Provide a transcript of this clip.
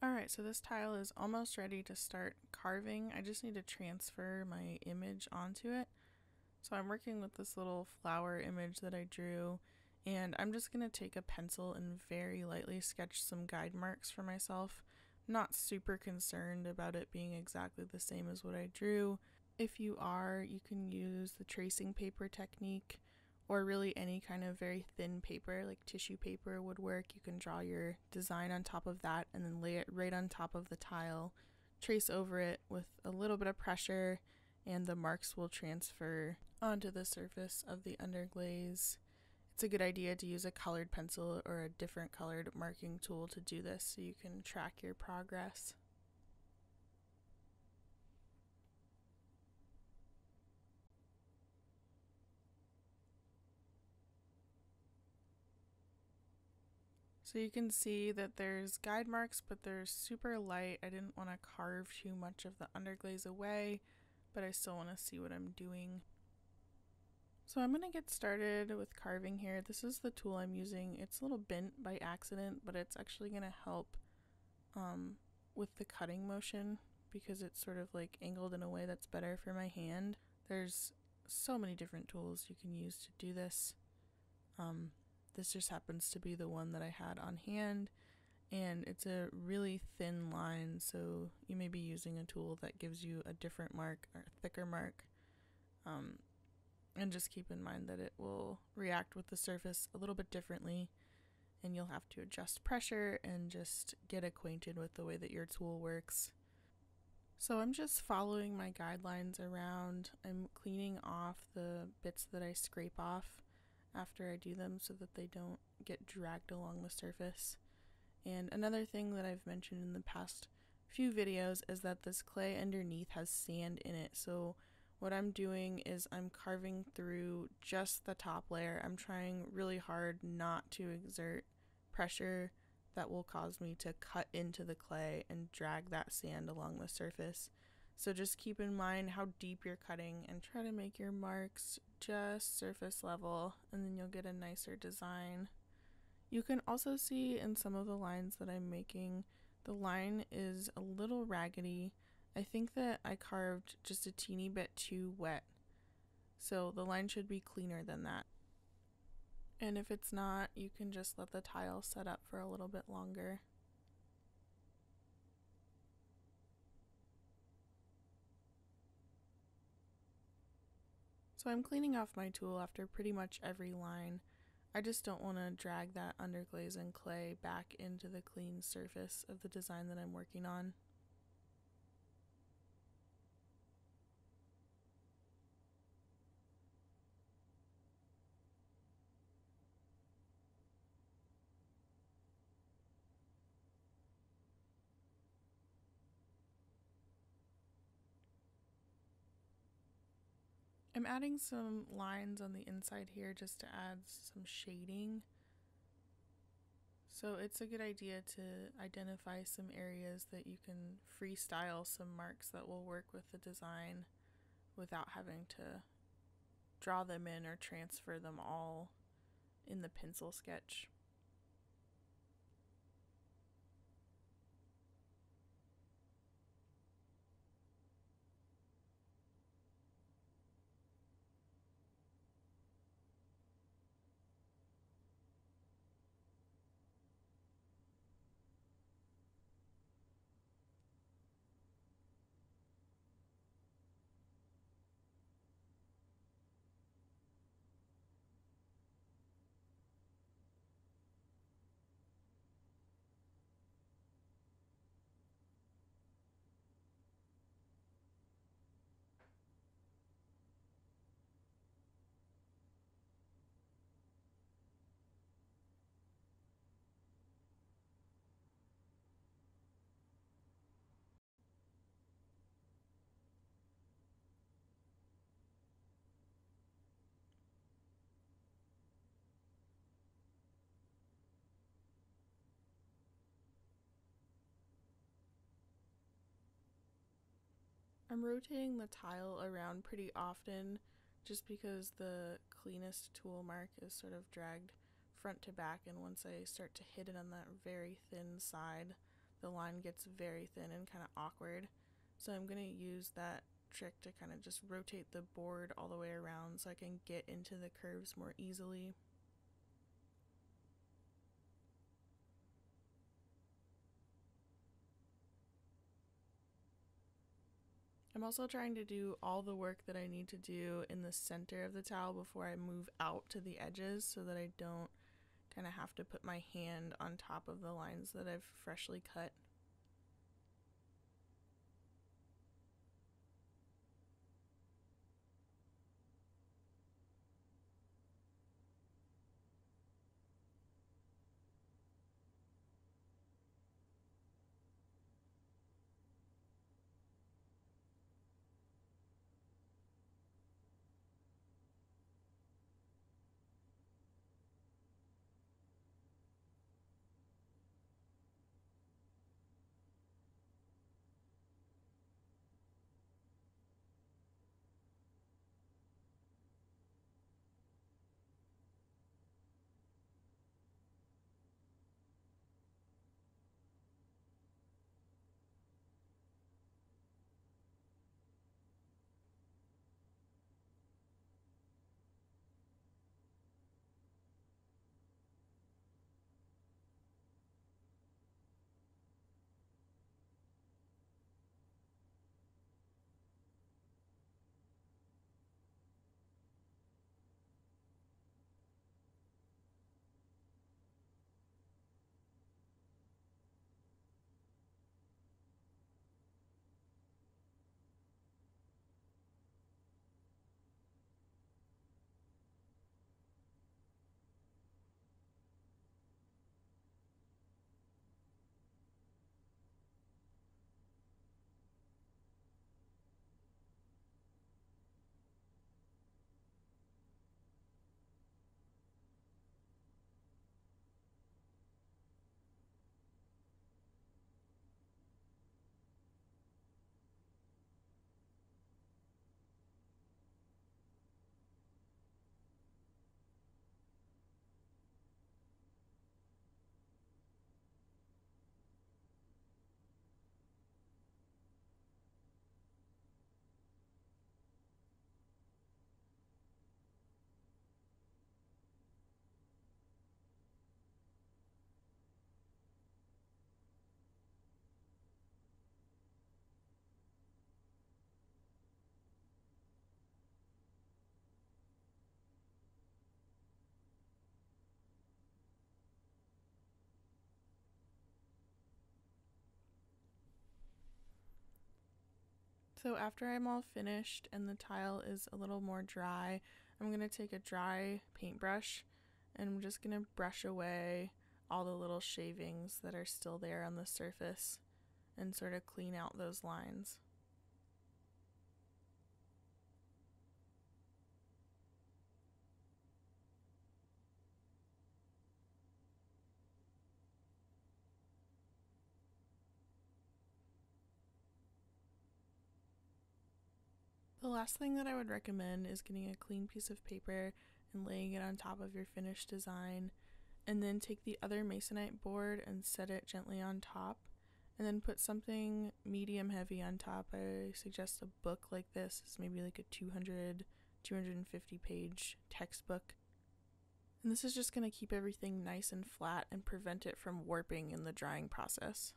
Alright, so this tile is almost ready to start carving. I just need to transfer my image onto it. So I'm working with this little flower image that I drew, and I'm just going to take a pencil and very lightly sketch some guide marks for myself. Not super concerned about it being exactly the same as what I drew. If you are, you can use the tracing paper technique, or really any kind of very thin paper, like tissue paper would work. You can draw your design on top of that and then lay it right on top of the tile, trace over it with a little bit of pressure, and the marks will transfer onto the surface of the underglaze. It's a good idea to use a colored pencil or a different colored marking tool to do this so you can track your progress. So you can see that there's guide marks, but they're super light. I didn't want to carve too much of the underglaze away, but I still want to see what I'm doing. So I'm going to get started with carving here. This is the tool I'm using. It's a little bent by accident, but it's actually going to help with the cutting motion because it's sort of like angled in a way that's better for my hand. There's so many different tools you can use to do this. This just happens to be the one that I had on hand, and it's a really thin line, so you may be using a tool that gives you a different mark or a thicker mark. And just keep in mind that it will react with the surface a little bit differently, and you'll have to adjust pressure and just get acquainted with the way that your tool works. So I'm just following my guidelines around. I'm cleaning off the bits that I scrape off after I do them so that they don't get dragged along the surface. And another thing that I've mentioned in the past few videos is that this clay underneath has sand in it. So what I'm doing is I'm carving through just the top layer. I'm trying really hard not to exert pressure that will cause me to cut into the clay and drag that sand along the surface. So just keep in mind how deep you're cutting and try to make your marks just surface level, and then you'll get a nicer design. You can also see in some of the lines that I'm making, the line is a little raggedy. I think that I carved just a teeny bit too wet, so the line should be cleaner than that. And if it's not, you can just let the tile set up for a little bit longer. So I'm cleaning off my tool after pretty much every line. I just don't want to drag that underglaze and clay back into the clean surface of the design that I'm working on. I'm adding some lines on the inside here just to add some shading. So it's a good idea to identify some areas that you can freestyle some marks that will work with the design without having to draw them in or transfer them all in the pencil sketch. I'm rotating the tile around pretty often just because the cleanest tool mark is sort of dragged front to back, and once I start to hit it on that very thin side, the line gets very thin and kind of awkward. So I'm going to use that trick to kind of just rotate the board all the way around so I can get into the curves more easily. I'm also trying to do all the work that I need to do in the center of the towel before I move out to the edges so that I don't kind of have to put my hand on top of the lines that I've freshly cut. So after I'm all finished and the tile is a little more dry, I'm going to take a dry paintbrush and I'm just going to brush away all the little shavings that are still there on the surface and sort of clean out those lines. The last thing that I would recommend is getting a clean piece of paper and laying it on top of your finished design, and then take the other masonite board and set it gently on top, and then put something medium heavy on top. I suggest a book like this. It's maybe like a 250 page textbook. And this is just going to keep everything nice and flat and prevent it from warping in the drying process.